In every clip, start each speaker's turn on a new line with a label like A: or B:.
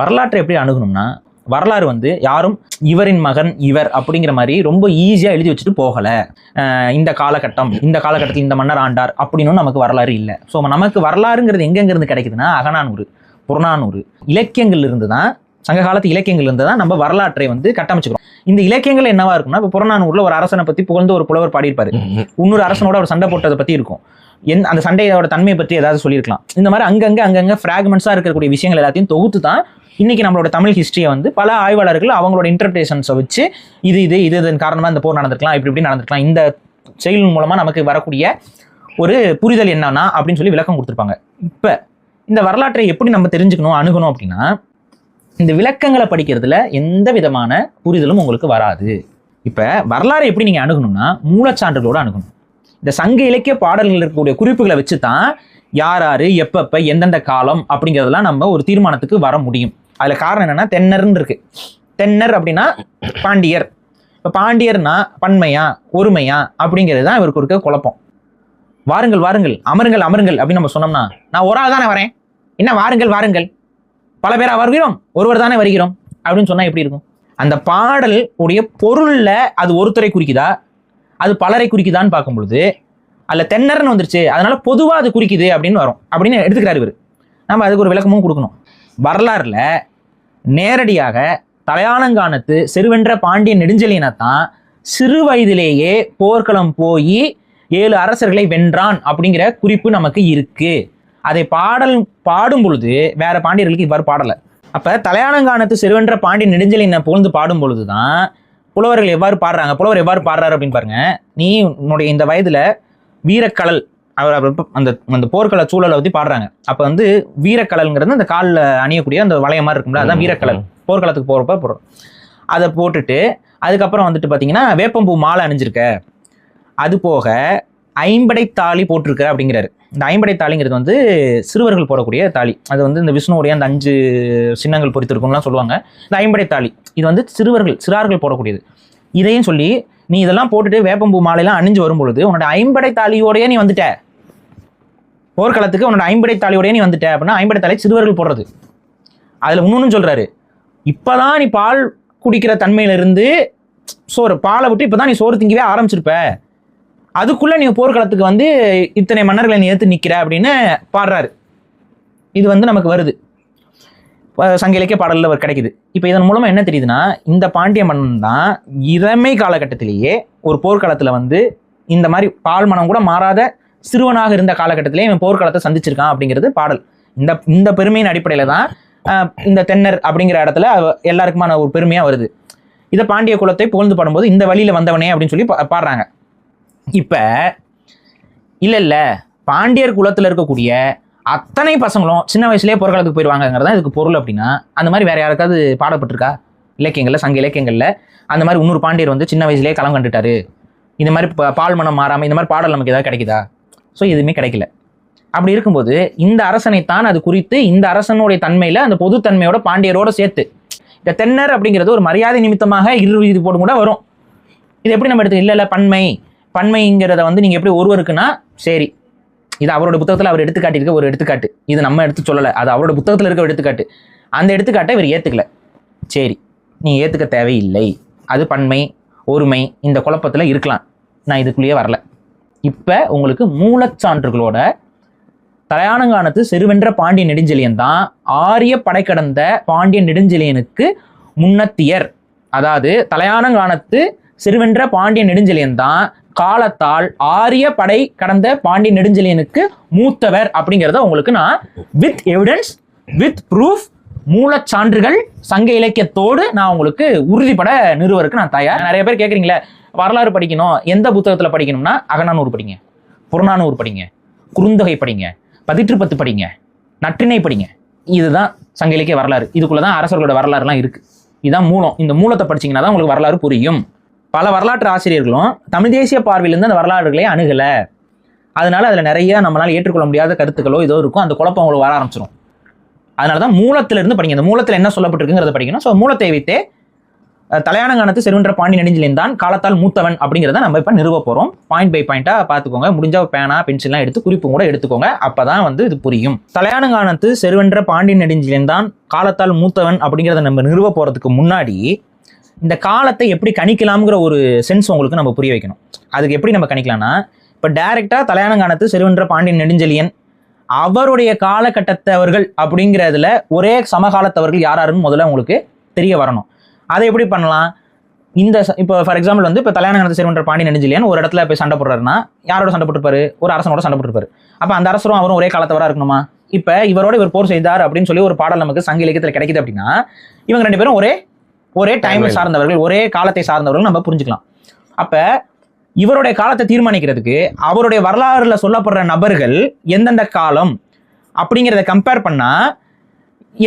A: வரலாற்றை எப்படி அணுகணும்னா, வரலாறு வந்து யாரும் இவரின் மகன் இவர் அப்படிங்கிற மாதிரி ரொம்ப ஈஸியாக எழுதி வச்சுட்டு போகலை. இந்த காலகட்டத்தில் இந்த மன்னர் ஆண்டார் அப்படின்னு நமக்கு வரலாறு இல்லை. ஸோ நமக்கு வரலாறுங்கிறது எங்கெங்கிருந்து கிடைக்குதுன்னா, அகநானூறு, புறநானூறு இலக்கியங்கள் இருந்து தான், சங்க காலத்து இலக்கியங்கள் இருந்து தான் நம்ம வரலாற்றை வந்து கட்டமைச்சுக்கிறோம். இந்த இலக்கியங்கள் என்னவா இருக்கும்னா, இப்போ புறநானூறுல ஒரு அரசனை பற்றி புகழ்ந்து ஒரு புலவர் பாடியிருப்பாரு, இன்னொரு அரசனோட அவர் சண்டை போட்டதை பற்றி இருக்கும், அந்த சண்டையோட தன்மையை பற்றி ஏதாவது சொல்லியிருக்கலாம். இந்த மாதிரி அங்கங்கே ஃப்ராக்மெண்ட்ஸாக இருக்கக்கூடிய விஷயங்கள் எல்லாத்தையும் தொகுத்து தான் இன்னைக்கு நம்மளோட தமிழ் ஹிஸ்டரியை வந்து பல ஆய்வாளர்கள் அவங்களோட இன்டர்பிரேஷன்ஸை வச்சு இதன் காரணமாக இந்த போர் நடந்திருக்கலாம், இப்படி நடந்திருக்கலாம், இந்த செயல் மூலமாக நமக்கு வரக்கூடிய ஒரு புரிதல் என்னன்னா அப்படின்னு சொல்லி விளக்கம் கொடுத்துருப்பாங்க. இப்போ இந்த வரலாற்றை எப்படி நம்ம தெரிஞ்சுக்கணும், அணுகணும் அப்படின்னா, இந்த விளக்கங்களை படிக்கிறதுல எந்த விதமான புரிதலும் உங்களுக்கு வராது. இப்போ வரலாறு எப்படி நீங்கள் அணுகணும்னா, மூலச்சான்றுகளோடு அணுகணும். இந்த சங்க இலக்கிய பாடல்கள் இருக்கக்கூடிய குறிப்புகளை வச்சு தான் யார் எப்பப்போ எந்தெந்த காலம் அப்படிங்கிறதெல்லாம் நம்ம ஒரு தீர்மானத்துக்கு வர முடியும். அதில் காரணம் என்னன்னா, தென்னர்ன்னு இருக்கு. தென்னர் அப்படின்னா பாண்டியர். இப்போ பாண்டியர்னா பன்மையா ஒருமையா அப்படிங்கிறது தான் இவருக்கு இருக்க குழப்பம். வாருங்கள் அமருங்கள் அப்படின்னு நம்ம சொன்னோம்னா, நான் ஒரு ஆள் தானே வரேன், என்ன வாருங்கள் பல பேரா வருகிறோம், ஒருவர் தானே வருகிறோம் அப்படின்னு சொன்னா எப்படி இருக்கும்? அந்த பாடல் உடைய பொருள்ல அது ஒருத்தரை குறிக்குதா, அது பலரை குறிக்குதான்னு பார்க்கும் பொழுது அதில் தென்னர்னு வந்துருச்சு, அதனால பொதுவாக அது குறிக்குது அப்படின்னு வரும் அப்படின்னு எடுத்துக்கிறாரு இவர். நம்ம அதுக்கு ஒரு விளக்கமும் கொடுக்கணும். வரலாறுல நேரடியாக தலையாலங்கானத்து செருவென்ற பாண்டியன் நெடுஞ்செழியனைத்தான் சிறு வயதிலேயே போர்க்களம் போய் 7 அரசர்களை வென்றான் அப்படிங்கிற குறிப்பு நமக்கு இருக்கு. அதை பாடும் பொழுது வேற பாண்டியர்களுக்கு இவ்வாறு பாடலை. அப்ப தலையாலங்கானத்து செருவென்ற பாண்டியன் நெடுஞ்செழியனை புகழ்ந்து பாடும் பொழுதுதான் புலவர்கள் எவ்வாறு பாடுறாங்க, புலவர் எவ்வாறு பாடுறாரு அப்படின்னு பாருங்க. நீ உன்னுடைய இந்த வயதுல வீரக்கலல், அவர் அந்த போர்க்கள சூழலை பற்றி பாடுறாங்க. அப்போ வந்து வீரக்கலல்ங்கிறது அந்த காலில் அணியக்கூடிய அந்த வளைய மாதிரி இருக்கும்ல, அதுதான் வீரக்கலல். போர்க்களத்துக்கு போகிறப்ப போடுறோம். அதை போட்டுட்டு அதுக்கப்புறம் வந்துட்டு பார்த்தீங்கன்னா வேப்பம்பூ மாலை அணிஞ்சிருக்க, அது போக ஐம்படை தாலி போட்டிருக்க அப்படிங்கிறாரு. இந்த ஐம்படை தாலிங்கிறது வந்து சிறுவர்கள் போடக்கூடிய தாலி. அது வந்து இந்த விஷ்ணுவுடைய அந்த 5 சின்னங்கள் பொறித்திருக்கும்லாம் சொல்லுவாங்க. இந்த ஐம்படை தாலி இது வந்து சிறார்கள் போடக்கூடியது. இதையும் சொல்லி நீ இதெல்லாம் போட்டுட்டு வேப்பம்பூ மாலையெல்லாம் அணிஞ்சு வரும் பொழுது உன்னோட ஐம்படை தாலியோடய நீ வந்துட்ட, போர்க்களத்துக்கு உன்னோட ஐம்படை தாலியோடய நீ வந்துட்ட அப்படின்னா, ஐம்படை தாலி சிறுவர்கள் போடுறது. அதில் இன்னொன்னு சொல்றாரு, இப்போதான் நீ பால் குடிக்கிற தன்மையிலிருந்து பாலை விட்டு இப்போதான் நீ சோறு திங்கவே ஆரம்பிச்சிருப்ப, அதுக்குள்ள நீ போர்க்களத்துக்கு வந்து இத்தனை மன்னர்களை நீ எடுத்து நிற்கிற அப்படின்னு பாடுறாரு. இது வந்து நமக்கு வருது, சங்க இலக்கிய பாடலில் கிடைக்குது. இப்போ இதன் மூலமாக என்ன தெரியுதுன்னா, இந்த பாண்டிய மன்னன் தான் இளமை காலகட்டத்திலேயே ஒரு போர்க்களத்தில் வந்து இந்த மாதிரி பால் மனம் கூட மாறாத சிறுவனாக இருந்த காலகட்டத்திலே இவன் போர்க்களத்தை சந்திச்சிருக்கான் அப்படிங்கிறது பாடல். இந்த பெருமையின் அடிப்படையில் தான் இந்த தென்னர் அப்படிங்கிற இடத்துல எல்லாருக்குமான ஒரு பெருமையாக வருது. இதை பாண்டிய குலத்தை புகழ்ந்து பாடும்போது இந்த வழியில் வந்தவனே அப்படின்னு சொல்லி பாடுறாங்க. இப்போ இல்லை பாண்டியர் குலத்தில் இருக்கக்கூடிய அத்தனை பசங்களும் சின்ன வயசுலேயே போர்க்களத்துக்கு போயிடுவாங்கிறது தான் இதுக்கு பொருள் அப்படின்னா, அந்த மாதிரி வேற யாருக்காவது பாடப்பட்டிருக்கா இலக்கியங்களில், சங்க இலக்கியங்களில்? அந்த மாதிரி இன்னொரு பாண்டியர் வந்து சின்ன வயசுலேயே களம் கண்டுட்டாரு, இந்த மாதிரி பால் மனம் மாறாமல் இந்த மாதிரி பாடல் நமக்கு ஏதாவது கிடைக்குதா? ஸோ எதுவுமே கிடைக்கல. அப்படி இருக்கும்போது இந்த அரசனைத்தான் அது குறித்து இந்த அரசனுடைய தன்மையில் அந்த பொதுத்தன்மையோட பாண்டியரோட சேர்த்து இந்த தென்னர் அப்படிங்கிறது ஒரு மரியாதை நிமித்தமாக இது போட்டு கூட வரும். இது எப்படி நம்ம எடுத்து இல்லை பன்மைங்கிறத வந்து நீங்கள் எப்படி ஒருவருக்குன்னா, சரி இது அவரோட புத்தகத்தில் அவர் எடுத்துக்காட்டியிருக்க ஒரு எடுத்துக்காட்டு, இது நம்ம எடுத்து சொல்லலை, அது அவரோட புத்தகத்தில் இருக்க எடுத்துக்காட்டு. அந்த எடுத்துக்காட்டை இவர் ஏற்றுக்கல, சரி நீ ஏற்றுக்க தேவையில்லை, அது பன்மை ஒருமை இந்த குழப்பத்தில் இருக்கலாம், நான் இதுக்குள்ளேயே வரல. இப்போ உங்களுக்கு மூலச்சான்றுகளோட தலையாலங்கானத்து செருவென்ற பாண்டிய நெடுஞ்செழியன் தான் ஆரிய படை கடந்த பாண்டிய நெடுஞ்செழியனுக்கு முன்னத்தியர். அதாவது தலையாலங்கானத்து செருவென்ற பாண்டிய நெடுஞ்செழியன் தான் காலத்தால் ஆரிய படை கடந்த பாண்டிய நெடுஞ்செழியனுக்கு மூத்தவர் அப்படிங்கிறத உங்களுக்கு நான் வித் எவிடன்ஸ் வித் ப்ரூஃப் மூலச்சான்றுகள் சங்க இலக்கியத்தோடு நான் உங்களுக்கு உறுதிப்பட நிறுவருக்கு நான் தயார். நிறைய பேர் கேட்குறீங்களே வரலாறு படிக்கணும், எந்த புத்தகத்தில் படிக்கணும்னா அகநானூறு படிங்க, புறநானூறு படிங்க, குறுந்தொகை படிங்க, 10 படிங்க, நற்றிணை படிங்க. இதுதான் சங்க இலக்கிய வரலாறு. இதுக்குள்ளதான் அரசர்களோட வரலாறுலாம் இருக்கு. இதுதான் மூலம். இந்த மூலத்தை படிச்சீங்கன்னா தான் உங்களுக்கு வரலாறு புரியும். பல வரலாற்று ஆசிரியர்களும் தமிழ் தேசிய பார்வையிலிருந்து அந்த வரலாறுகளை அணுகலை, அதனால அதில் நிறைய நம்மளால் ஏற்றுக்கொள்ள முடியாத கருத்துக்களோ ஏதோ இருக்கும், அந்த குழப்பம் உங்களுக்கு வர ஆரம்பிச்சிடும். அதனால தான் மூலத்திலிருந்து படிங்க. இந்த மூலத்தில் என்ன சொல்லப்பட்டிருக்குங்கிறத படிக்கணும். ஸோ மூலத்தை வைத்தே தலையானங்கானத்து செருவென்ற பாண்டி நெடுஞ்செழியன் தான் காலத்தால் மூத்தவன் அப்படிங்கிறத நம்ம இப்ப நிறுவ போறோம். பாயிண்ட் பை பாயிண்டா பாத்துக்கோங்க. முடிஞ்ச பேனா பென்சில்லாம் எடுத்து குறிப்பும் கூட எடுத்துக்கோங்க. அப்பதான் இது புரியும். தலையானங்கானத்து செருவென்ற பாண்டி நெடுஞ்செழியன் தான் காலத்தால் மூத்தவன் அப்படிங்கிறத நம்ம நிறுவ போறதுக்கு முன்னாடி இந்த காலத்தை எப்படி கணிக்கலாம்ங்கிற ஒரு சென்ஸ் உங்களுக்கு நம்ம புரிய வைக்கணும். அதுக்கு எப்படி நம்ம கணிக்கலாம்னா, இப்ப டைரக்டா தலையானங்கானத்து செருவென்ற பாண்டியன் நெடுஞ்செழியன் அவருடைய காலகட்டத்தவர்கள் அப்படிங்கிறதுல ஒரே சமகாலத்தவர்கள் யாருன்னு முதல்ல உங்களுக்கு தெரிய வரணும். அதை எப்படி பண்ணலாம்? இப்போ ஃபார் எக்ஸாம்பிள் இப்போ தலையானங்கானத்து செருவென்ற பாண்டியன் நெடுஞ்செழியன் ஒரு இடத்துல போய் சண்டை போடுறாருன்னா யாரோட சண்டை போட்டுருப்பாரு? ஒரு அரசனோட சண்டை போட்டுருப்பாரு. அப்ப அந்த அரசரும் அவரும் ஒரே காலத்தவரா இருக்கணுமா? இப்ப இவர் போர் செய்தார் அப்படின்னு சொல்லி ஒரு பாடல் நமக்கு சங்க இலக்கியத்தில் கிடைக்குது அப்படின்னா இவங்க 2 பேரும் ஒரே டைம் சார்ந்தவர்கள், ஒரே காலத்தை சார்ந்தவர்கள் நம்ம புரிஞ்சுக்கலாம். அப்ப இவருடைய காலத்தை தீர்மானிக்கிறதுக்கு அவருடைய வரலாறுல சொல்லப்படுற நபர்கள் எந்தெந்த காலம் அப்படிங்கிறத கம்பேர் பண்ணா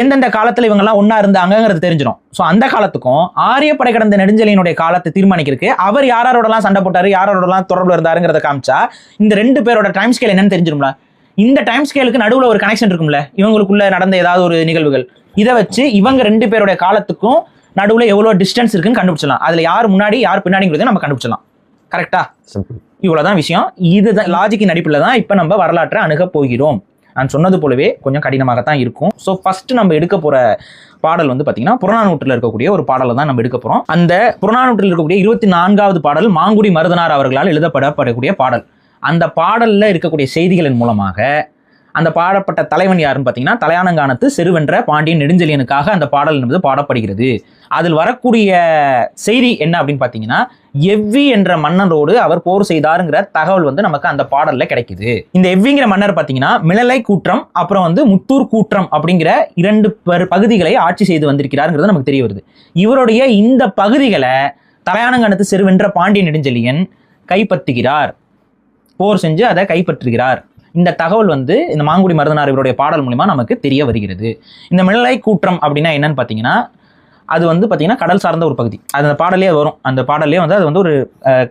A: எந்தெந்த காலத்துல இவங்கெல்லாம் ஒன்னா இருந்தாங்கிறது தெரிஞ்சிடும். ஸோ அந்த காலத்துக்கும் ஆரியப்படை கடந்த நெடுஞ்செழியனுடைய காலத்தை தீர்மானிக்கிறதுக்கு அவர் யாரோடலாம் சண்டை போட்டாரு, யாரோடலாம் தொடர்பு இருந்தாருங்கிறத காமிச்சா இந்த 2 பேரோட டைம் ஸ்கேல் என்னன்னு தெரிஞ்சிடும்ல. இந்த டைம் ஸ்கேலுக்கு நடுவில் ஒரு கனெக்ஷன் இருக்கும்ல, இவங்களுக்குள்ள நடந்த ஏதாவது ஒரு நிகழ்வுகள். இதை வச்சு இவங்க 2 பேருடைய காலத்துக்கும் நடுவில் எவ்வளவு டிஸ்டன்ஸ் இருக்குன்னு கண்டுபிடிச்சலாம். அதுல யார் முன்னாடி யார் பின்னாடிங்கிறத நம்ம கண்டுபிடிச்சலாம். கரெக்டா? இவ்வளவுதான் விஷயம். இதுதான் லாஜிக்கின் அடிப்படையில் தான் இப்ப நம்ம வரலாற்றை அணுக போகிறோம். நான் சொன்னது போலவே கொஞ்சம் கடினமாகத்தான் இருக்கும். ஸோ ஃபர்ஸ்ட் நம்ம எடுக்க போற பாடல் பாத்தீங்கன்னா புறநானூற்றில் இருக்கக்கூடிய ஒரு பாடலை தான் நம்ம எடுக்க போறோம். அந்த புறநானூற்றில் இருக்கக்கூடிய 24வது பாடல் மாங்குடி மருதனார் அவர்களால் எழுதப்படக்கூடிய பாடல். அந்த பாடல்ல இருக்கக்கூடிய செய்திகளின் மூலமாக அந்த பாடப்பட்ட தலைவன் யாருன்னு பார்த்தீங்கன்னா தலையானங்கானத்து செருவென்ற பாண்டியன் நெடுஞ்செழியனுக்காக அந்த பாடல் என்பது பாடப்படுகிறது. அதில் வரக்கூடிய செய்தி என்ன அப்படின்னு பார்த்தீங்கன்னா, எவ்வி என்ற மன்னரோடு அவர் போர் செய்தாருங்கிற தகவல் நமக்கு அந்த பாடல்ல கிடைக்குது. இந்த எவ்விங்கிற மன்னர் பார்த்தீங்கன்னா மிளலை கூற்றம் அப்புறம் முத்தூர் கூற்றம் அப்படிங்கிற 2 பகுதிகளை ஆட்சி செய்து வந்திருக்கிறாருங்கிறது நமக்கு தெரிய வருது. இவருடைய இந்த பகுதிகளை தலையானங்கானத்து செருவென்ற பாண்டியன் நெடுஞ்செழியன் கைப்பற்றுகிறார், போர் செஞ்சு அதை கைப்பற்றுகிறார். இந்த தகவல் இந்த மாங்குடி மருதனார் இவருடைய பாடல் மூலமா நமக்கு தெரிய வருகிறது. இந்த மிளலை கூற்றம் அப்படின்னா என்னன்னு பார்த்தீங்கன்னா, அது பார்த்தீங்கன்னா கடல் சார்ந்த ஒரு பகுதி. அது அந்த பாடலே வரும். அந்த பாடலே அது ஒரு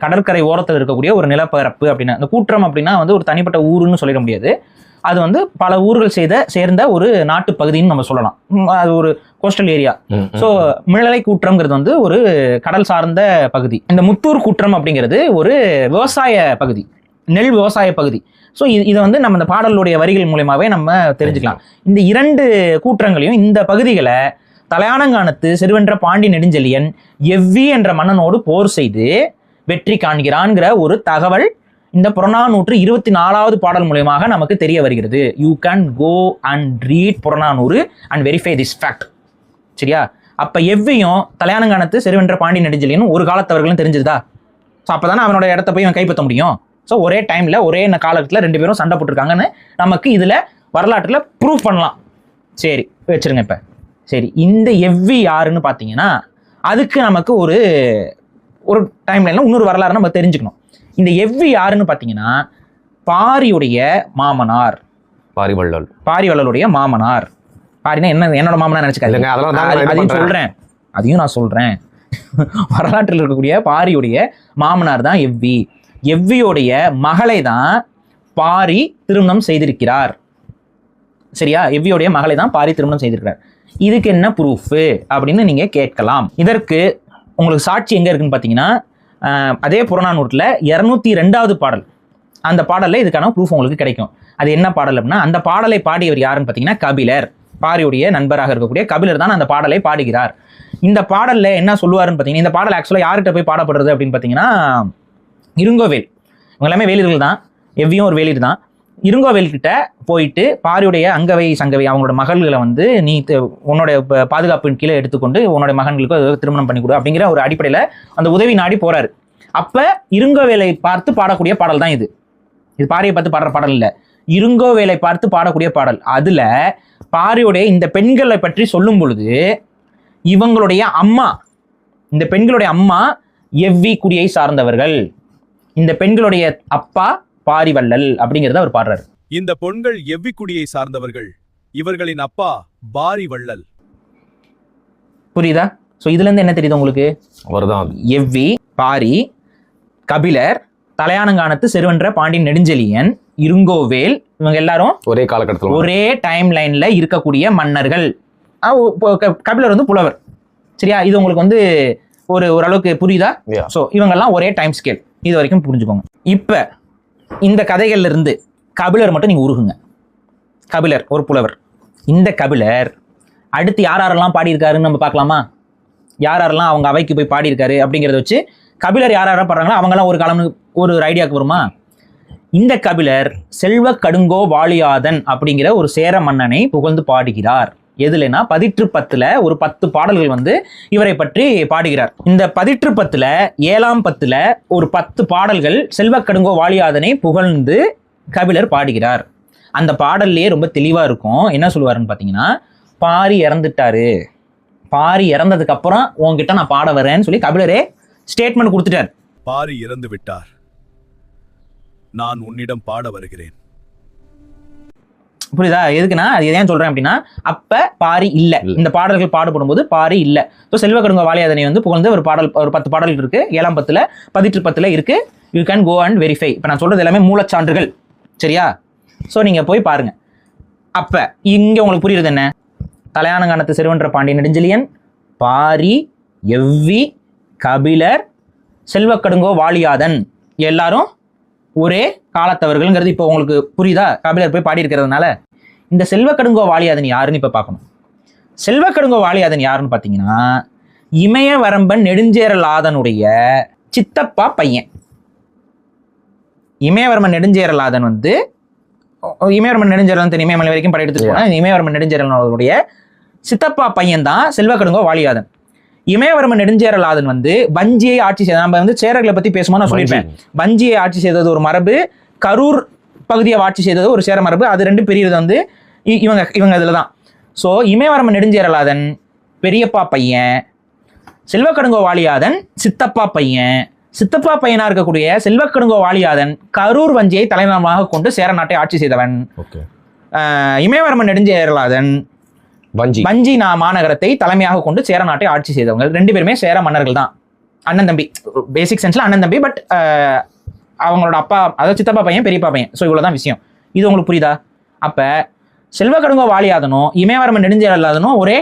A: கடற்கரை ஓரத்தில் இருக்கக்கூடிய ஒரு நிலப்பரப்பு அப்படின்னா. அந்த கூற்றம் அப்படின்னா ஒரு தனிப்பட்ட ஊருன்னு சொல்லிட முடியாது. அது பல ஊர்கள் சேர்ந்த ஒரு நாட்டு பகுதின்னு நம்ம சொல்லலாம். அது ஒரு கோஸ்டல் ஏரியா. ஸோ மிளலை கூற்றம்ங்கிறது ஒரு கடல் சார்ந்த பகுதி. இந்த முத்தூர் கூற்றம் அப்படிங்கிறது ஒரு விவசாய பகுதி, நெல் விவசாய பகுதி. ஸோ இதை நம்ம இந்த பாடலுடைய வரிகள் மூலமாவே நம்ம தெரிஞ்சுக்கலாம். இந்த 2 கூற்றங்களையும் இந்த பகுதிகளை தலையானங்கானத்து செருவென்ற பாண்டி நெடுஞ்செழியன் எவ்வி என்ற மன்னனோடு போர் செய்து வெற்றி காண்கிறான்கிற ஒரு தகவல் இந்த புறநானூற்று 24வது பாடல் மூலமாக நமக்கு தெரிய வருகிறது. You can go and read Purananuru and verify this fact. சரியா? அப்ப எவ்வியும் தலையானங்கானத்து செருவென்ற பாண்டி நெடுஞ்செழியன் ஒரு காலத்தவர்களும் தெரிஞ்சுதா? ஸோ அப்பதானே அவனோட இடத்த போய் அவன் கைப்பற்ற முடியும். ஸோ ஒரே டைம்ல ஒரே காலகட்டத்தில் 2 பேரும் சண்டை போட்டிருக்காங்கன்னு நமக்கு இதுல வரலாற்றுல ப்ரூவ் பண்ணலாம். சரி வச்சிருங்க. இப்ப சரி, இந்த எவ்வி யாருன்னு பார்த்தீங்கன்னா அதுக்கு நமக்கு ஒரு டைம்லைன்ல இன்னொரு வரலாறு நம்ம தெரிஞ்சுக்கணும். இந்த எவ்வி யாருன்னு பார்த்தீங்கன்னா பாரியுடைய மாமனார், பாரிவள்ளலுடைய மாமனார். பாரினா என்னோட மாமனார் நினைச்சுக்காதீங்க, அதையும் நான் சொல்றேன். வரலாற்றில் இருக்கக்கூடிய பாரியுடைய மாமனார் தான் எவ்வி. எவ்வியோடைய மகளை தான் பாரி திருமணம் செய்திருக்கிறார். சரியா? எவ்வியோடைய மகளை தான் பாரி திருமணம் செய்திருக்கிறார். இதுக்கு என்ன ப்ரூஃப் அப்படின்னு நீங்க கேட்கலாம். இதற்கு உங்களுக்கு சாட்சி எங்க இருக்குன்னு பாத்தீங்கன்னா அதே புறநானூற்றுல 202வது பாடல். அந்த பாடல்ல இதுக்கான ப்ரூஃப் உங்களுக்கு கிடைக்கும். அது என்ன பாடல் அப்படின்னா, அந்த பாடலை பாடியவர் யாருன்னு பாத்தீங்கன்னா கபிலர். பாரியுடைய நண்பராக இருக்கக்கூடிய கபிலர் தான் அந்த பாடலை பாடுகிறார். இந்த பாடல்ல என்ன சொல்லுவாருன்னு பாத்தீங்கன்னா, இந்த பாடல் ஆக்சுவலா யார்கிட்ட போய் பாடப்படுறது அப்படின்னு பாத்தீங்கன்னா இருங்கோவேல். இவங்க எல்லாமே வேலிர்கள் தான். எவ்வியும் ஒரு வேலிர் தான். இருங்கோவேல் கிட்ட போயிட்டு பாரியுடைய அங்கவை சங்கவை அவங்களோட மகள்களை நீ உன்னோட பாதுகாப்பின் கீழே எடுத்துக்கொண்டு உன்னோட மகன்களுக்கு திருமணம் பண்ணி கொடு அப்படிங்கிற ஒரு அடிப்படையில அந்த உதவி நாடி போறாரு. அப்ப இருங்கோவேலை பார்த்து பாடக்கூடிய பாடல் தான் இது. இது பாரியை பார்த்து பாடுற பாடல் இல்ல, இருங்கோவேலை பார்த்து பாடக்கூடிய பாடல். அதுல பாரியுடைய இந்த பெண்களை பற்றி சொல்லும் பொழுது இவங்களுடைய அம்மா, இந்த பெண்களுடைய அம்மா எவ்வி குடியை சார்ந்தவர்கள், இந்த பெண்களுடைய அப்பா பாரிவள்ளல் அப்படிங்கிறத அவர் பாடுறாரு.
B: இந்த பொண்கள் எவ்வி குடியை சார்ந்தவர்கள், இவர்களின் அப்பா பாரிவள்ளல்.
A: புரியுதா? சோ இதுல இருந்து என்ன தெரியுது உங்களுக்கு? எவ்வி, பாரி, கபிலர், தலையானங்கானத்து செருவென்ற பாண்டியன் நெடுஞ்செழியன், இருங்கோவேல், இவங்க எல்லாரும்
C: ஒரே காலகட்டத்தில்
A: ஒரே டைம் லைன்ல இருக்கக்கூடிய மன்னர்கள். கபிலர் புலவர். சரியா? இது உங்களுக்கு ஓரளவுக்கு புரியுதா?
C: Yeah.
A: ஸோ இவங்கெல்லாம் ஒரே டைம் ஸ்கேல், இது வரைக்கும் புரிஞ்சுக்கோங்க. இப்போ இந்த கதைகள்ல இருந்து கபிலர் மட்டும் நீங்க உருகுங்க. கபிலர் ஒரு புலவர். இந்த கபிலர் அடுத்து யாரெல்லாம் பாடியிருக்காருன்னு நம்ம பார்க்கலாமா? யாரெல்லாம் அவங்க அவைக்கு போய் பாடியிருக்காரு அப்படிங்கிறத வச்சு கபிலர் யாரெல்லாம் பாடுறாங்களோ அவங்கெல்லாம் ஒரு காலம்னு ஒரு ஐடியாவுக்கு வருமா? இந்த கபிலர் செல்வ கடுங்கோ வாழியாதன் அப்படிங்கிற ஒரு சேர மன்னனை புகழ்ந்து பாடுகிறார். எதுலனா பதிற்றுப்பத்துல ஒரு 10 பாடல்கள் வந்து இவரை பற்றி பாடுகிறார். இந்த பதிற்றுப்பத்துல 7ஆம் பத்துல ஒரு 10 பாடல்கள் செல்வ கடுங்கோ வாழியாதனை புகழ்ந்து கபிலர் பாடுகிறார். அந்த பாடல்லையே ரொம்ப தெளிவா இருக்கும். என்ன சொல்லுவாருன்னு பாத்தீங்கன்னா, பாரி இறந்துட்டாரு, பாரி இறந்ததுக்கு அப்புறம் உன்கிட்ட நான் பாட வரேன்னு சொல்லி கபிலரே ஸ்டேட்மெண்ட் கொடுத்துட்டார்.
B: பாரி இறந்து விட்டார், நான் உன்னிடம் பாட வருகிறேன்.
A: புரியுதா? எதுக்குன்னா அது ஏன் சொல்றேன் அப்படின்னா, அப்ப பாரி இல்ல, இந்த பாடல்கள் பாடப்படும் போது பாரி இல்ல. ஸோ செல்வ கடுங்கோ வாழியாதனை வந்து புகழ்ந்து ஒரு 10 பாடல்கள் இருக்கு. 7ஆம் பத்துல பதிற்றுப்பத்துல இருக்கு. You can go and verify. இப்போ நான் சொல்றது எல்லாமே மூலச்சான்றுகள், சரியா? ஸோ நீங்க போய் பாருங்க. அப்ப இங்க உங்களுக்கு புரியுறது என்ன? தலையானங்கானத்து செருவென்ற பாண்டிய நெடுஞ்செழியன், பாரி, எவ்வி, கபிலர், செல்வ கடுங்கோ வாழியாதன் எல்லாரும் ஒரே காலத்தவர்கள்ங்கிறது இப்போ உங்களுக்கு புரியுதா? கபிலர் போய் பாடியிருக்கிறதுனால. இந்த செல்வ கடுங்கோ வாழியாதன் யாருன்னு இப்போ பார்க்கணும். செல்வ கடுங்கோ வாழியாதன் யாருன்னு பார்த்தீங்கன்னா, இமயவரம்பன் நெடுஞ்சேரலாதனுடைய சித்தப்பா பையன். இமயவரம்பன் நெடுஞ்சேரலாதன் வந்து இமயவரம்பன் நெடுஞ்சேரலாதன் தெரியும், இமயமலை வரைக்கும் படையெடுத்துட்டு போனா இமயவரம்பன் நெடுஞ்சேரலாதனுடைய சித்தப்பா பையன் தான் செல்வ கடுங்கோ வாழியாதன். இமயவரம்பன் நெடுஞ்சேரலாதன் வந்து வஞ்சியை ஆட்சி செய்த, நம்ம வந்து சேரர்களை பத்தி பேசும்போது நான் சொல்லியிருப்பேன், வஞ்சியை ஆட்சி செய்தது ஒரு மரபு, கரூர் பகுதியை ஆட்சி செய்தது ஒரு சேர மரபு. அது ரெண்டும் பெரியது வந்து இவங்க இதுல தான். ஸோ இமயவரம்பன் நெடுஞ்சேரலாதன் பெரியப்பா பையன், செல்வ கடுங்கோ வாழியாதன் சித்தப்பா பையன். சித்தப்பா பையனா இருக்கக்கூடிய செல்வ கடுங்கோ வாழியாதன் கரூர் வஞ்சியை தலைநகரமாக கொண்டு சேர நாட்டை ஆட்சி செய்தவன். இமயவரம்பன் நெடுஞ்சேரலாதன் வஞ்சி மாநகரத்தை தலைமையாக கொண்டு சேர நாட்டை ஆட்சி செய்தவங்க. 2 பேருமே சேர மன்னர்கள் தான், அண்ணன் தம்பி. பேசிக் சென்ஸ்ல அண்ணன் தம்பி, பட் அவங்களோட அப்பா, அதாவது சித்தப்பா பையன் பெரியப்பா பையன். ஸோ இவ்வளவுதான் விஷயம். இது உங்களுக்கு புரியுதா? அப்ப செல்வ கடுங்கோ வாழியாதனும் இமயவரம்பன் நெடுஞ்சேரலாதனும் ஒரே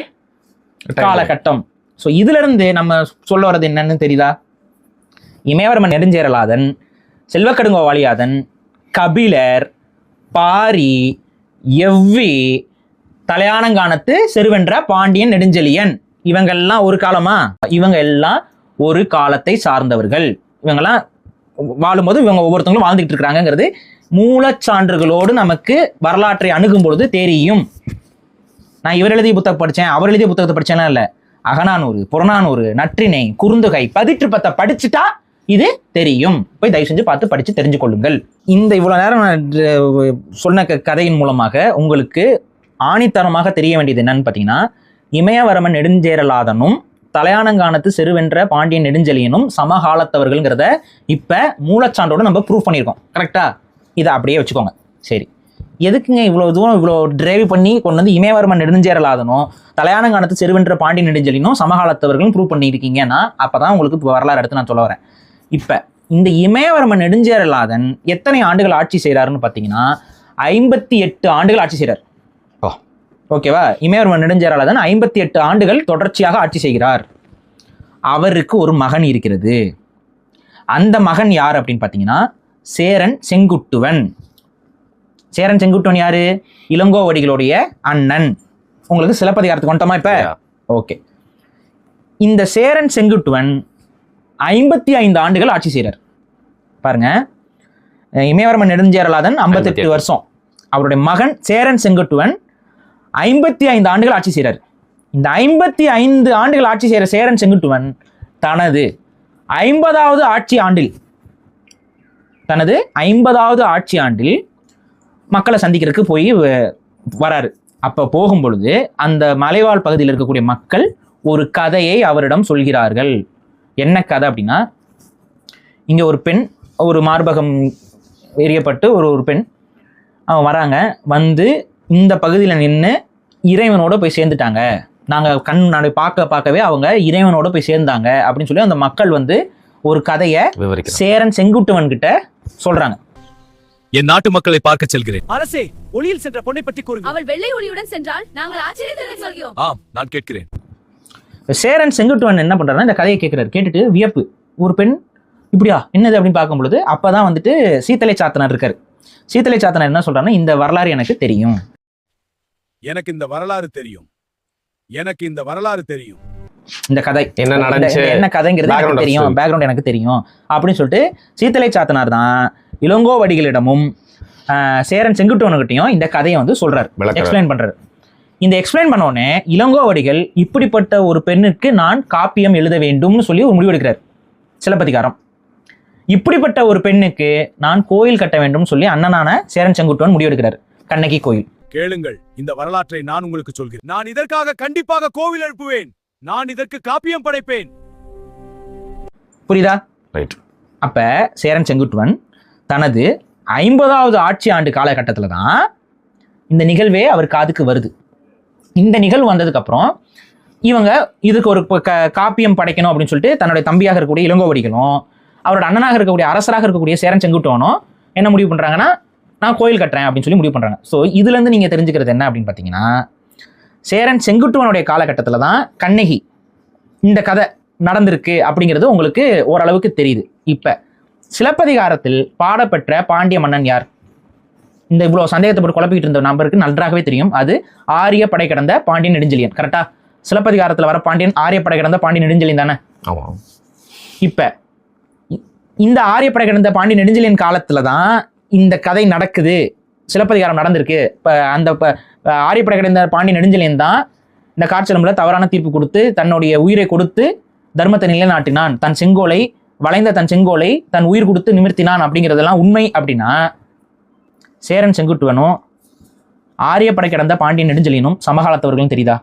A: காலகட்டம். ஸோ இதுல இருந்து நம்ம சொல்ல வர்றது என்னன்னு தெரியுதா? இமயவரம்பன் நெடுஞ்சேரலாதன், செல்வ கடுங்கோ வாழியாதன், கபிலர், பாரி, எவ்வி, தலையானங்கானத்து செருவென்ற பாண்டியன் நெடுஞ்செழியன், இவங்கெல்லாம் ஒரு காலமா? இவங்க எல்லாம் ஒரு காலத்தை சார்ந்தவர்கள். இவங்கெல்லாம் வாழும்போது இவங்க ஒவ்வொருத்தவங்களும் வாழ்ந்துட்டு இருக்கிறாங்கிறது மூலச்சான்றுகளோடு நமக்கு வரலாற்றை அணுகும் பொழுது தெரியும். நான் இவர் எழுதிய புத்தகம் படித்தேன், அவர் எழுதிய புத்தகத்தை படித்தேன்னா இல்லை, அகநானூறு, புறநானூறு, நற்றிணை, குறுந்தொகை, பதிற்றுப்பத்தை படிச்சுட்டா இது தெரியும். போய் தயவு செஞ்சு பார்த்து படித்து தெரிஞ்சு கொள்ளுங்கள். இந்த இவ்வளோ நேரம் நான் சொன்ன கதையின் மூலமாக உங்களுக்கு ஆணித்தரமாக தெரிய வேண்டியது என்னன்னு பார்த்தீங்கன்னா, இமயவரம்பன் நெடுஞ்சேரலாதனும் தலையானங்கானத்து செருவென்ற பாண்டியன் நெடுஞ்செழியனும் சமகாலத்தவர்கள்ங்கிறத இப்போ மூலச்சான்றோடு நம்ம ப்ரூவ் பண்ணியிருக்கோம். கரெக்டா? இதை அப்படியே வச்சுக்கோங்க. சரி, எதுக்குங்க இவ்வளோ தூரம் இவ்வளோ டிரைவ் பண்ணி கொண்டு வந்து இமயவரம்பன் நெடுஞ்சேரலாதனும் தலையானங்கானத்து செருவென்ற பாண்டியன் நெடுஞ்செழியனும் சமகாலத்தவர்களும் ப்ரூவ் பண்ணியிருக்கீங்கன்னா அப்போ தான் உங்களுக்கு வரலாறு எடுத்து நான் சொல்ல வரேன். இப்போ இந்த இமயவரம்பன் நெடுஞ்சேரலாதன் எத்தனை ஆண்டுகள் ஆட்சி செய்கிறாருன்னு பார்த்தீங்கன்னா 58 ஆண்டுகள் ஆட்சி செய்கிறார். ஓகேவா? இமயவரம்பன் நெடுஞ்சேரலாதன் 58 ஆண்டுகள் தொடர்ச்சியாக ஆட்சி செய்கிறார். அவருக்கு ஒரு மகன் இருக்கிறது. அந்த மகன் யார் அப்படின்னு பார்த்தீங்கன்னா சேரன் செங்குட்டுவன். சேரன் செங்குட்டுவன் யாரு? இளங்கோவடிகளுடைய அண்ணன். உங்களுக்கு சிலப்பதிகாரத்துக்கு வந்துட்டோமா இப்ப? ஓகே. இந்த சேரன் செங்குட்டுவன் 55 ஆண்டுகள் ஆட்சி செய்கிறார். பாருங்க, இமயவரம்பன் நெடுஞ்சேரலாதன் 58 வருஷம், அவருடைய மகன் சேரன் செங்குட்டுவன் 55 ஆண்டுகள் ஆட்சி செய்கிறார். இந்த 55 ஆண்டுகள் ஆட்சி செய்கிற சேரன் செங்குட்டுவன் தனது 50வது ஆட்சி ஆண்டில் மக்களை சந்திக்கிறதுக்கு போய் வராரு. அப்போ போகும் பொழுது அந்த மலைவாழ் பகுதியில் இருக்கக்கூடிய மக்கள் ஒரு கதையை அவரிடம் சொல்கிறார்கள். என்ன கதை அப்படின்னா, இங்கே ஒரு பெண், ஒரு மார்பகம் எரியப்பட்டு ஒரு பெண் அவங்க வராங்க. வந்து இந்த பகுதியில் நின்று இறைவனோட போய் சேர்ந்துட்டாங்க, நாங்கள் கண்ணாடி பார்க்கவே அவங்க இறைவனோட போய் சேர்ந்தாங்க அப்படின்னு சொல்லி அந்த மக்கள் வந்து ஒரு கதையை சேரன் செங்குட்டுவன் கிட்ட சொல்றாங்க.
B: என் நாட்டு மக்களை பார்க்க செல்கிறேன்.
D: அரசே, ஒளியில் சென்ற பொண்ணை பற்றி கூறுங்கள்.
E: அவள் வெள்ளை ஒளியுடன் சென்றால் நாங்கள் ஆச்சரியத்துடன் சொல்கிறோம்.
B: ஆம், நான் கேட்கிறேன்.
A: சேரன் செங்குட்டுவன் என்ன பண்றாருன்னா இந்த கதையை கேட்கிறாரு. கேட்டுட்டு வியப்பு, ஒரு பெண் இப்படியா என்னது அப்படின்னு பார்க்கும் பொழுது அப்பதான் வந்துட்டு சீத்தலை சாத்தனார் இருக்காரு. சீத்தலை சாத்தனார் என்ன சொல்றாருன்னா, இந்த வரலாறு எனக்கு தெரியும்,
B: எனக்கு இந்த வரலாறு தெரியும், எனக்கு இந்த வரலாறு தெரியும்,
A: இந்த கதை
C: என்ன நடந்துச்சு,
A: என்ன கதைங்கிறது எனக்கு தெரியும், பேக்ரவுண்ட் எனக்கு தெரியும் அப்படின்னு சொல்லிட்டு சீத்தலை சாத்தனார் தான் இளங்கோவடிகளிடமும் சேரன் செங்குட்டுவன்கிட்டையும் இந்த கதையை வந்து சொல்றாரு, எக்ஸ்பிளைன் பண்றாரு. இந்த எக்ஸ்பிளைன் பண்ண உடனே இளங்கோவடிகள் இப்படிப்பட்ட ஒரு பெண்ணுக்கு நான் காப்பியம் எழுத வேண்டும்னு சொல்லி ஒரு முடிவெடுக்கிறார். சிலப்பதிகாரம். இப்படிப்பட்ட ஒரு பெண்ணுக்கு நான் கோயில் கட்ட வேண்டும் சொல்லி அண்ணனான சேரன் செங்குட்டுவன் முடிவெடுக்கிறார். கண்ணகி கோயில்.
B: கேளுங்கள், இந்த வரலாற்றை நான் உங்களுக்கு சொல்கிறேன். நான் இதற்காக கண்டிப்பாக கோவில் எழுப்புவேன், நான் இதற்கு காப்பியம் படைப்பேன்.
A: புரியுதா?
C: ரைட்.
A: அப்ப சேரன் செங்குட்டுவன் தனது 50வது ஆட்சி ஆண்டு காலகட்டத்தில் தான் இந்த நிகழ்வே அவர் காதுக்கு வருது. இந்த நிகழ்வு வந்ததுக்கு அப்புறம் இவங்க இதுக்கு ஒரு காப்பியம் படைக்கணும் அப்படின்னு சொல்லிட்டு தன்னுடைய தம்பியாக இருக்கக்கூடிய இளங்கோவடிகளும் அவரோட அண்ணனாக இருக்கக்கூடிய அரசராக இருக்கக்கூடிய சேரன் செங்குட்டுவனும் என்ன முடிவு பண்றாங்கன்னா, நான் கோயில் கட்டுறேன் அப்படின்னு சொல்லி முடிவு பண்றாங்க. ஸோ இதுல இருந்து நீங்க தெரிஞ்சுக்கிறது என்ன அப்படின்னு பார்த்தீங்கன்னா, சேரன் செங்குட்டுவனுடைய காலகட்டத்தில் தான் கண்ணகி இந்த கதை நடந்திருக்கு அப்படிங்கிறது உங்களுக்கு ஓரளவுக்கு தெரியுது. இப்ப சிலப்பதிகாரத்தில் பாடப்பெற்ற பாண்டிய மன்னன் யார்? இந்த இவ்வளவு சந்தேகத்தை போட்டு குழப்பிக்கிட்டு இருந்த நபருக்கு நன்றாகவே தெரியும். அது ஆரிய படை கடந்த பாண்டியன் நெடுஞ்செழியன். கரெக்டா? சிலப்பதிகாரத்தில் வர பாண்டியன் ஆரிய படை கடந்த பாண்டியன் நெடுஞ்செழியன் தானே? இப்ப இந்த ஆரிய படை கடந்த பாண்டியன் நெடுஞ்செழியன் காலத்துல தான் இந்த கதை நடக்குது, சிலப்பதிகாரம் நடந்திருக்கு. அந்த ஆரியப்படை கடந்த பாண்டியன் நெடுஞ்செழியன் தான் இந்த காட்சியம்பல தவறான தீர்ப்பு கொடுத்து தன்னுடைய உயிரை கொடுத்து தர்மத்தை நிலைநாட்டினான், தன் செங்கோலை வளைந்த தன் செங்கோலை தன் உயிர் கொடுத்து நிமிர்த்தினான் அப்படிங்கிறதெல்லாம் உண்மை அப்படின்னா, சேரன் செங்குட்டுவனும் ஆரியப்படை கடந்த பாண்டியன் நெடுஞ்செழியனும் சமகாலத்தவர்களும் தெரியுதா?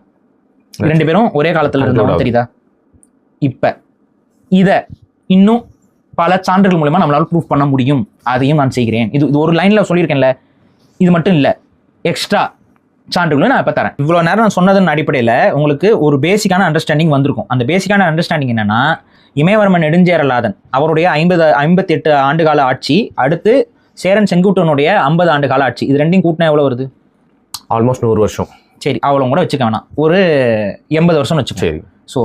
A: 2 பேரும் ஒரே காலத்துல இருந்தவங்க தெரியுதா? இப்ப இத இன்னும் பல சான்றுகள் மூலமா நம்மளால ப்ரூஃப் பண்ண முடியும். அதையும் நான் செய்கிறேன். இது ஒரு லைன்ல சொல்லியிருக்கேன்ல, இது மட்டும் இல்ல, எக்ஸ்ட்ரா சான்றுகளும் நான் இப்ப தரேன். இவ்வளவு நேரம் நான் சொன்னதன் அடிப்படையில உங்களுக்கு ஒரு பேசிக்கான அண்டர்ஸ்டாண்டிங் வந்திருக்கும். அந்த பேசிக்கான அண்டர்ஸ்டாண்டிங் என்னன்னா, இமயவர்மன் நெடுஞ்சேரலாதன் அவருடைய 58 ஆண்டுகால ஆட்சி, அடுத்து சேரன் செங்குட்டுவனுடைய 50 ஆண்டு கால ஆட்சி, இது ரெண்டையும் கூட்டினா எவ்வளவு வருது?
C: ஆல்மோஸ்ட் 100 வருஷம்.
A: சரி, அவ்வளோ கூட வச்சுக்க வேணாம், ஒரு 80 வருஷம் வச்சுக்கோ.
C: சரி.
A: ஸோ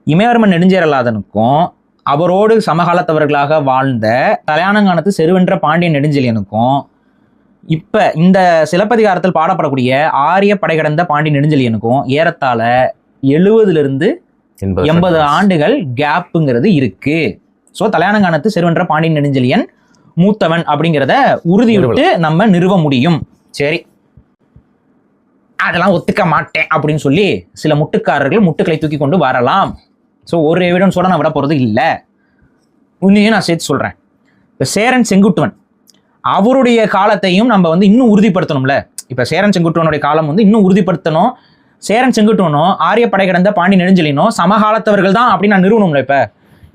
A: இமயவர்மன் நெடுஞ்சேரலாதனுக்கும் அவரோடு சமகாலத்தவர்களாக வாழ்ந்த தலையானங்கானத்து செருவென்ற பாண்டியன் நெடுஞ்செழியனுக்கும் இப்ப இந்த சிலப்பதிகாரத்தில் பாடப்படக்கூடிய ஆரிய படை கடந்த பாண்டியன் நெடுஞ்செழியனுக்கும் ஏறத்தாழ 70 to 80 ஆண்டுகள் கேப்புங்கிறது இருக்கு. ஸோ தலையானங்கானத்து செருவென்ற பாண்டியன் நெடுஞ்செழியன் மூத்தவன் அப்படிங்கிறத உறுதிவிட்டு நம்ம நிறுவ முடியும். சரி, அதெல்லாம் ஒத்துக்க மாட்டேன் அப்படின்னு சொல்லி சில முட்டுக்காரர்கள் முட்டுக்களை தூக்கி கொண்டு வரலாம். ஸோ ஒரு எவிடன்ஸோட நான் விட போகிறது இல்லை. உன்னையும் நான் சேர்த்து சொல்கிறேன். இப்போ சேரன் செங்குட்டுவன் அவருடைய காலத்தையும் நம்ம வந்து இன்னும் உறுதிப்படுத்தணும்ல. இப்போ சேரன் செங்குட்டுவனுடைய காலம் வந்து இன்னும் உறுதிப்படுத்தணும். சேரன் செங்குட்டுவனும் ஆரிய படை கடந்த பாண்டி நெடுஞ்செழியனும் சமகாலத்தவர்கள் தான் அப்படின்னு நான் நிறுவனம்ல.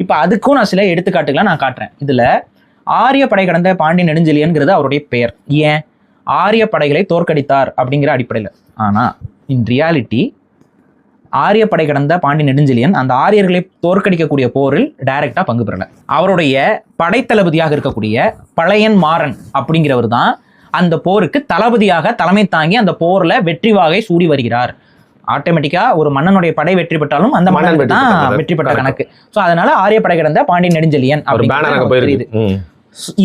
A: இப்போ அதுக்கும் நான் சில எடுத்துக்காட்டுகளை நான் காட்டுறேன். இதில் ஆரிய படை கடந்த பாண்டி நெடுஞ்செழியன்கிறது அவருடைய பெயர். ஏன்? ஆரிய படைகளை தோற்கடித்தார் அப்படிங்கிற அடிப்படையில். ஆனால் இன் ரியாலிட்டி ஆரிய படை கடந்த பாண்டி நெடுஞ்செழியன் அந்த ஆரியர்களை தோற்கடிக்கக்கூடிய போரில் டைரக்டா பங்கு பெறல. அவருடைய படைத்தளபதியாக இருக்கக்கூடிய பழையன் மாறன் அப்படிங்கிறவர் தான் அந்த போருக்கு தளபதியாக தலைமை தாங்கி அந்த போர்ல வெற்றி வாகை சூடி வருகிறார். ஆட்டோமேட்டிக்கா ஒரு மன்னனுடைய படை வெற்றி பெற்றாலும் அந்த மன்னனுக்கு தான் வெற்றி பெற்ற கணக்கு. ஸோ அதனால ஆரிய படை கடந்த பாண்டியன் நெடுஞ்செழியன் தெரியுது.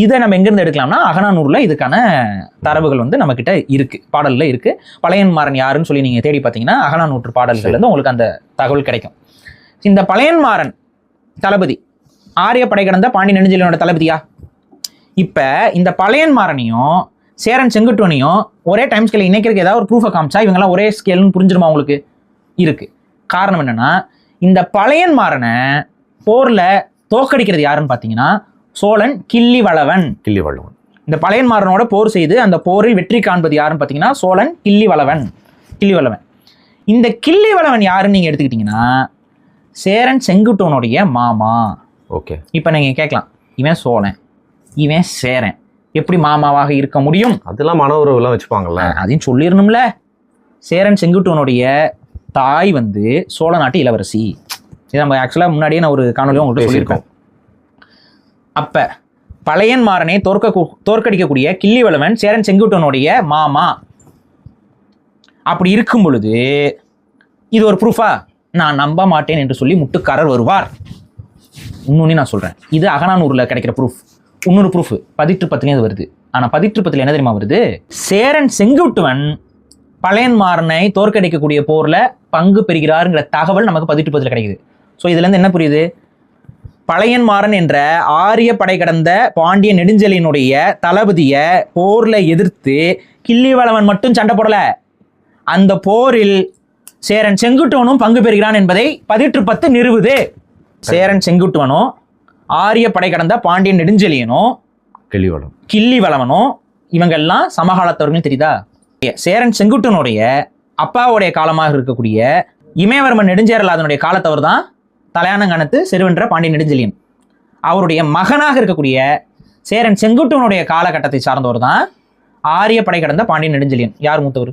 A: இதை நம்ம எங்கிருந்து எடுக்கலாம்னா, அகநானூர்ல இதுக்கான தரவுகள் வந்து நம்ம கிட்ட இருக்கு, பாடல்ல இருக்கு. பழையன் மாறன் யாருன்னு சொல்லி நீங்க தேடி பார்த்தீங்கன்னா அகநானூற்று பாடல்கள்ல இருந்து உங்களுக்கு அந்த தகவல் கிடைக்கும். இந்த பழையன் மாறன் தளபதி ஆரிய படை கடந்த பாண்டியன் நெடுஞ்செழியனோட தளபதியா? இப்ப இந்த பழையன் மாறனையும் சேரன் செங்குட்டுவனையும் ஒரே டைம் ஸ்கேல இணைக்கிறதுக்கு ஏதாவது ஒரு ப்ரூஃபை காமிச்சா இவங்கெல்லாம் ஒரே ஸ்கேல்னு புரிஞ்சிருமா உங்களுக்கு? இருக்கு. காரணம் என்னன்னா, இந்த பழையன் மாறனை போர்ல தோக்கடிக்கிறது யாருன்னு பாத்தீங்கன்னா சோழன் கிள்ளிவளவன். இந்த பழையன் மாறனோட போர் செய்து அந்த போரில் வெற்றி காண்பது யாருன்னு பாத்தீங்கன்னா சோழன் கிள்ளிவளவன். இந்த கிள்ளிவளவன் யாருன்னு நீங்க எடுத்துக்கிட்டீங்கன்னா சேரன் செங்குட்டுவனுடைய மாமா. ஓகே, இப்ப நீங்க கேட்கலாம், இவன் சோழன் இவன் சேரன் எப்படி மாமாவாக இருக்க முடியும்?
C: அதெல்லாம் மன உறவுலாம் வச்சுப்பாங்கல்ல,
A: அதையும் சொல்லிடணும்ல. சேரன் செங்குட்டுவனுடைய தாய் வந்து சோழ நாட்டு இளவரசி. இதை நம்ம ஆக்சுவலா முன்னாடியே நான் ஒரு காணொலியும் உங்கள்கிட்ட சொல்லியிருக்கோம். அப்ப பழையன் மாறனை தோற்கடிக்கக்கூடிய கிள்ளிவளவன் சேரன் செங்குட்டுவனுடைய மாமா. அப்படி இருக்கும் பொழுது இது ஒரு ப்ரூஃபா? நான் நம்ப மாட்டேன் என்று சொல்லி முட்டுக்காரர் வருவார். இன்னொன்னு நான் சொல்றேன், இது அகநானூர்ல கிடைக்கிற ப்ரூஃப். இன்னொரு ப்ரூஃப் பதிற்று பத்திலே வருது. ஆனா பதிற்று பத்தில என்ன தெரியுமா வருது? சேரன் செங்குட்டுவன் பழையன்மாறனை தோற்கடிக்கக்கூடிய போர்ல பங்கு பெறுகிறாருங்கிற தகவல் நமக்கு பதிற்று பத்தில கிடைக்குது. ஸோ இதுல இருந்து என்ன புரியுது? பழையன்மாறன் என்ற ஆரிய படை கடந்த பாண்டிய நெடுஞ்செழியனுடைய தளபதிய போர்ல எதிர்த்து கிள்ளிவளவன் மட்டும் சண்டை போடல, அந்த போரில் சேரன் செங்குட்டுவனும் பங்கு பெறுகிறான் என்பதை பதிற்று பத்து நிறுவுது. சேரன் செங்குட்டுவனும் ஆரிய படை கடந்த பாண்டிய நெடுஞ்செழியனும் கிள்ளிவளவனும் இவங்கெல்லாம் சமகாலத்தவர்கள். தெரியுதா? சேரன் செங்குட்டுவனுடைய அப்பாவுடைய காலமாக இருக்கக்கூடிய இமயவர்மன் நெடுஞ்சேரலாதனுடைய காலத்தவர் தான் தலையானங்கானத்து செருவென்ற பாண்டிய நெடுஞ்செழியன். அவருடைய மகனாக இருக்கக்கூடிய சேரன் செங்குட்டுவனுடைய காலகட்டத்தை சார்ந்தவர் தான் ஆரிய படை கடந்த பாண்டிய நெடுஞ்செழியன். யார் மூத்தவர்?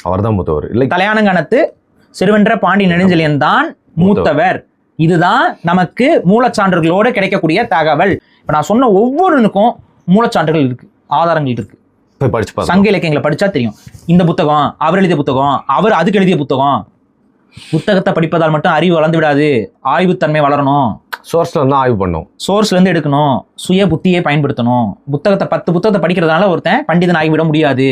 C: அவர்தான் மூத்தவர். இல்லை,
A: தலையானங்கானத்து செருவென்ற பாண்டிய நெடுஞ்செழியன் தான் மூத்தவர். இதுதான் நமக்கு மூலச்சான்றுகளோடு கிடைக்கக்கூடிய தகவல். இப்ப நான் சொன்ன ஒவ்வொருனுக்கும் மூலச்சான்றுகள் இருக்கு, ஆதாரங்கள் இருக்கு. சங்க இலக்கியங்களை படிச்சா தெரியும். இந்த புத்தகம் அவர் எழுதிய புத்தகம், அவர் அதுக்கு எழுதிய புத்தகம். புத்தகத்தை படிப்பதால் மட்டும் அறிவு வளர்ந்து விடாது, ஆய்வுத்தன்மை வளரணும்.
C: சோர்ஸ்ல இருந்து ஆய்வு பண்ணும்,
A: சோர்ஸ்ல இருந்து எடுக்கணும், சுய புத்தியை பயன்படுத்தணும். புத்தகத்தை 10 புத்தகத்தை படிக்கிறதுனால ஒருத்தன் பண்டிதன் ஆகிவிட முடியாது.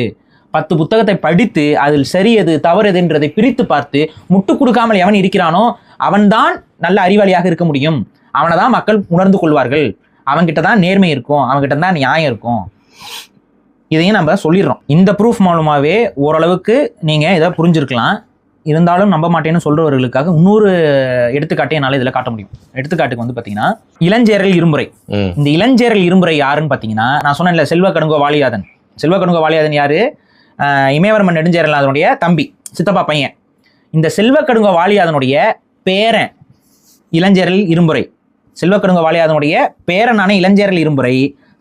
A: 10 புத்தகத்தை படித்து அதில் சரி எது தவறு எதுன்றதை பிரித்து பார்த்து முட்டு கொடுக்காமல் எவன் இருக்கிறானோ அவன்தான் நல்ல அறிவாளியாக இருக்க முடியும். அவனை தான் மக்கள் உணர்ந்து கொள்வார்கள். அவன்கிட்ட தான் நேர்மை இருக்கும், அவன்கிட்ட தான் நியாயம் இருக்கும். இதையும் நம்ம சொல்லிடுறோம். இந்த ப்ரூஃப் மூலமாகவே ஓரளவுக்கு நீங்கள் இதை புரிஞ்சிருக்கலாம். இருந்தாலும் நம்ப மாட்டேன்னு சொல்றவர்களுக்காக இன்னொரு எடுத்துக்காட்டை என்னால் இதில் காட்ட முடியும். எடுத்துக்காட்டுக்கு வந்து பார்த்தீங்கன்னா இளஞ்சேரல் இரும்புரை. இந்த இளஞ்சேரல் இரும்புரை யாருன்னு பார்த்தீங்கன்னா, நான் சொன்னேன்ல செல்வக்கடுங்கோ வாலியாதன். செல்வக்கடுங்கோ வாலியாதன் யாரு? இமயவர்மன் நெடுஞ்சேரலாதனுடைய தம்பி, சித்தப்பா பையன். இந்த செல்வக்கடுங்கோ வாலியாதனுடைய பேரன் இளஞ்சேரல் இரும்புரை. செல்வக்கடுங்கோ வாலியாதனுடைய பேரனான இளஞ்சேரல் இரும்புரை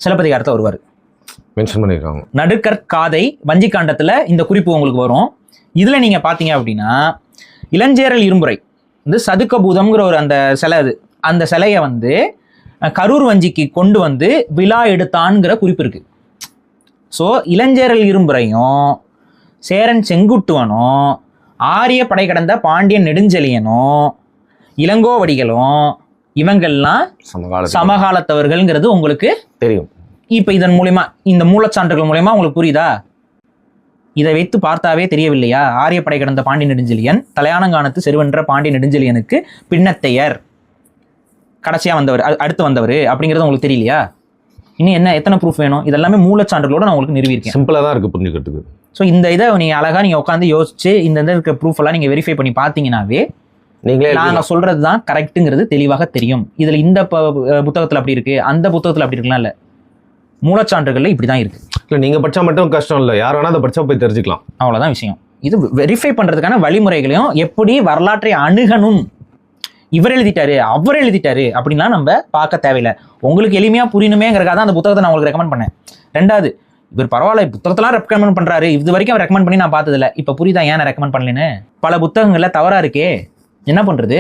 A: சிலப்பதிகாரத்தில் வருவார்,
C: மென்ஷன் பண்ணிருக்காங்க.
A: நடுக்கற்காதை வஞ்சிக்காண்டத்தில் இந்த குறிப்பு உங்களுக்கு வரும். இதுல நீங்க பாத்தீங்க அப்படின்னா இளஞ்சேரல் இரும்புரை வந்து சதுக்கபூதம்ங்கிற ஒரு அந்த சிலை, அது அந்த சிலையை வந்து கரூர் வஞ்சிக்கு கொண்டு வந்து விழா எடுத்தான்ங்கிற குறிப்பு இருக்கு. ஸோ இளஞ்சேரல் இரும்புரையும் சேரன் செங்குட்டுவனும் ஆரிய படை கடந்த பாண்டியன் நெடுஞ்செழியனும் இளங்கோவடிகளும் இவங்கள்லாம் சமகாலத்தவர்கள்ங்கிறது உங்களுக்கு
C: தெரியும்.
A: இப்ப இதன் மூலமா, இந்த மூலச்சான்றுகள் மூலமா உங்களுக்கு புரியுதா? இதை வைத்து பார்த்தாவே தெரியவில்லையா? ஆரியப்படை கடந்த பாண்டிய நெடுஞ்செழியன் தலையானங்கானத்து செருவென்ற பாண்டிய நெடுஞ்செழியனுக்கு பின்னத்தையர், கடைசியா வந்தவர், அடுத்து வந்தவர் அப்படிங்கிறது உங்களுக்கு தெரியலையா? இன்னும் என்ன, எத்தனை ப்ரூஃப் வேணும்? இதெல்லாமே மூலச்சான்றுகளோட நான் உங்களுக்கு நிறுவியிருக்கேன்.
C: சிம்பிளா தான் இருக்கு புரிஞ்சுக்கிறதுக்கு.
A: ஸோ இந்த இதை நீங்க அழகா நீங்க உட்காந்து யோசிச்சு இந்த இருக்கிற ப்ரூஃப் எல்லாம் நீங்க வெரிஃபை பண்ணி பார்த்தீங்கன்னாவே
C: நீங்களே
A: நாங்க சொல்றது தான் கரெக்டுங்கிறது தெளிவாக தெரியும். இதுல இந்த புத்தகத்துல அப்படி இருக்கு, அந்த புத்தகத்துல அப்படி இருக்கலாம் இல்ல, மூலச்சான்றுகள்ல இப்படிதான் இருக்கு. இல்ல
C: நீங்க படிச்சா மட்டும் கஷ்டம் இல்ல, யார் வேணா அதை படிச்சா போய் தெரிஞ்சுக்கலாம்.
A: அவ்வளவுதான் விஷயம். இது வெரிஃபை பண்றதுக்கான வழிமுறைகளையும் எப்படி வரலாற்றை அணுகணும், இவர் எழுதிட்டாரு அவர் எழுதிட்டாரு அப்படின்லாம் நம்ம பார்க்க தேவையில்லை. உங்களுக்கு எளிமையா புரியணுமேங்கிறக்காக தான் அந்த புத்தகத்தை நான் உங்களுக்கு ரெக்கமெண்ட் பண்ணேன். ரெண்டாவது, இவர் பரவாயில்ல புத்தகத்தெல்லாம் ரெக்கமெண்ட் பண்றாரு, இது வரைக்கும் அவர் ரெக்கமெண்ட் பண்ணி நான் பார்த்ததில்ல, இப்ப புரியுதா ஏன் நான் ரெக்கமெண்ட் பண்ணலன்னு? பல புத்தகங்கள்ல தவறா இருக்கே, என்ன பண்றது?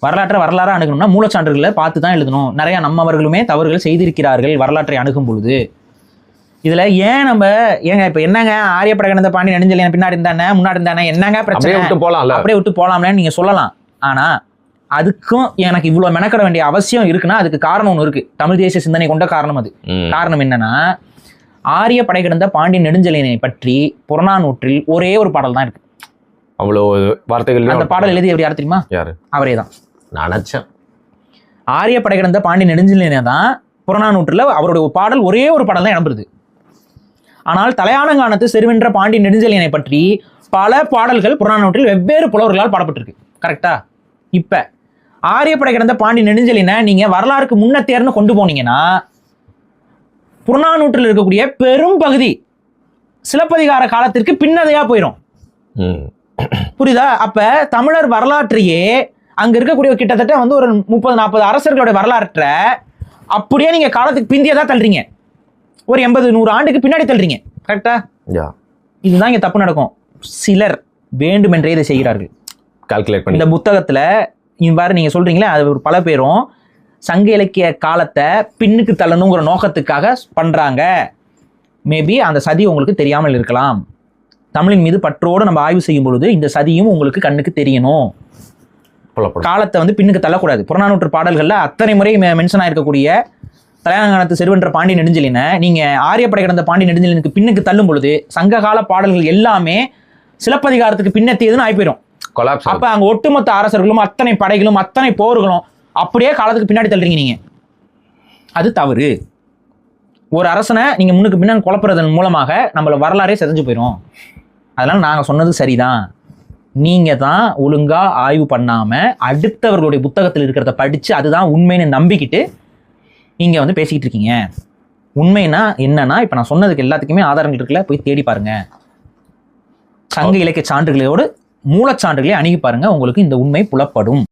A: வரலாற்றை அணுகணும்னா மூலச்சான்றுகளை பார்த்து தான் எழுதணும். நிறைய நம்மவர்களுமே தவறுகள் செய்திருக்கிறார்கள் வரலாற்றை அணுகும் பொழுது. இதுல ஏன் நம்ம இப்ப என்னங்க ஆரியப்படை கடந்த பாண்டிய நெடுஞ்செழியன் பின்னாடி இருந்தானே முன்னாடி இருந்தானே என்னங்க பிரச்சனை, அப்படியே விட்டு போலாம்லன்னு நீங்க சொல்லலாம். ஆனா அதுக்கும் எனக்கு இவ்வளவு மெனக்கட வேண்டிய அவசியம் இருக்குன்னா அதுக்கு காரணம் ஒன்று இருக்கு. தமிழ் தேசிய சிந்தனை கொண்ட காரணம் அது. காரணம் என்னன்னா, ஆரிய படை கடந்த பாண்டிய நெடுஞ்செழியனை பற்றி புறநானூற்றில் ஒரே ஒரு பாடல் தான் இருக்கு.
C: அவ்வளவு வார்த்தைகள். அந்த
A: பாடல் எழுதி எப்படி யார் தெரியுமா?
C: யாரு?
A: அவரே தான்.
C: நினைச்சேன்.
A: ஆரிய படை கடந்த பாண்டிய நெடுஞ்செழியனை தான் புறநானூற்றில் அவருடைய பாடல் ஒரே ஒரு பாடல் தான் இடம்பெறுது. ஆனால் தலையானங்கானத்து செருவென்ற பாண்டிய நெடுஞ்செழியனை பற்றி பல பாடல்கள் புறநானூற்றில் வெவ்வேறு புலவர்களால் பாடப்பட்டிருக்கு. கரெக்டா? இப்ப ஆரியப்படை கடந்த பாண்டிய நெடுஞ்செழியனை நீங்க வரலாறுக்கு முன்னத்தேர்னு கொண்டு போனீங்கன்னா புறநானூற்றில் இருக்கக்கூடிய பெரும் பகுதி சிலப்பதிகார காலத்திற்கு பின்னதையா போயிடும். புரியுதா? அப்ப தமிழர் வரலாற்றையே அங்க இருக்கக்கூடிய கிட்டத்தட்ட வந்து ஒரு 30-40 அரசர்களுடைய வரலாற்றை அப்படியே நீங்க காலத்துக்கு பிந்தியதா தள்ளுறீங்க. ஒரு 80-100 ஆண்டுக்கு பின்னாடி தள்ளுறீங்க. கரெக்டா? இதுதான் இங்க தப்பு நடக்கும். சிலர் வேண்டுமென்றே இதை செய்கிறார்கள். இந்த புத்தகத்துல இவ்வாறு நீங்க சொல்றீங்களே, அது ஒரு பல பேரும் சங்க இலக்கிய காலத்தை பின்னுக்கு தள்ளணுங்கிற நோக்கத்துக்காக பண்றாங்க. மேபி அந்த சதி உங்களுக்கு தெரியாமல் இருக்கலாம். தமிழின் மீது பற்றோடு நம்ம ஆய்வு செய்யும் பொழுது இந்த சதியும் உங்களுக்கு கண்ணுக்கு தெரியணும்.
C: புலப்படும்.
A: காலத்தை வந்து பின்னுக்கு தள்ளக்கூடாது. புறநானூற்று பாடல்கள்ல அத்தனை முறை மென்ஷன் ஆயிருக்கக்கூடிய தலையாங்கானத்து செருவென்ற பாண்டி நெடுஞ்செழியனை நீங்க ஆரியப்படை கடந்த பாண்டி நெடுஞ்செழியனுக்கு பின்னுக்கு தள்ளும் பொழுது சங்ககால பாடல்கள் எல்லாமே சிலப்பதிகாரத்துக்கு பின்னத்தியதுன்னு ஆகி போயிடும்.
C: கொலாப்ஸ்.
A: அப்ப அங்க ஒட்டுமொத்த அரசர்களும் அத்தனை படைகளும் அத்தனை போர்களும் அப்படியே காலத்துக்கு பின்னாடி தள்ளுறீங்க நீங்க. அது தவறு. ஒரு அரசனை நீங்க முன்னுக்கு பின்னாடி குழப்புறதன் மூலமாக நம்மள வரலாறே செதஞ்சு போயிடும். அதனால நாங்க சொன்னது சரிதான். நீங்க தான் ஒழுங்கா ஆய்வு பண்ணாம அடுத்தவர்களுடைய புத்தகத்தில் இருக்கிறத படிச்சு அதுதான் உண்மைன்னு நம்பிக்கிட்டு நீங்க வந்து பேசிக்கிட்டு இருக்கீங்க. உண்மைனா என்னன்னா இப்ப நான் சொன்னதுக்கு எல்லாத்துக்குமே ஆதாரங்கள் இருக்குல்ல, போய் தேடி பாருங்க. சங்க இலக்கிய சான்றுகளோடு மூலச்சான்றுகளை அணுகி பாருங்க, உங்களுக்கு இந்த உண்மை புலப்படும்.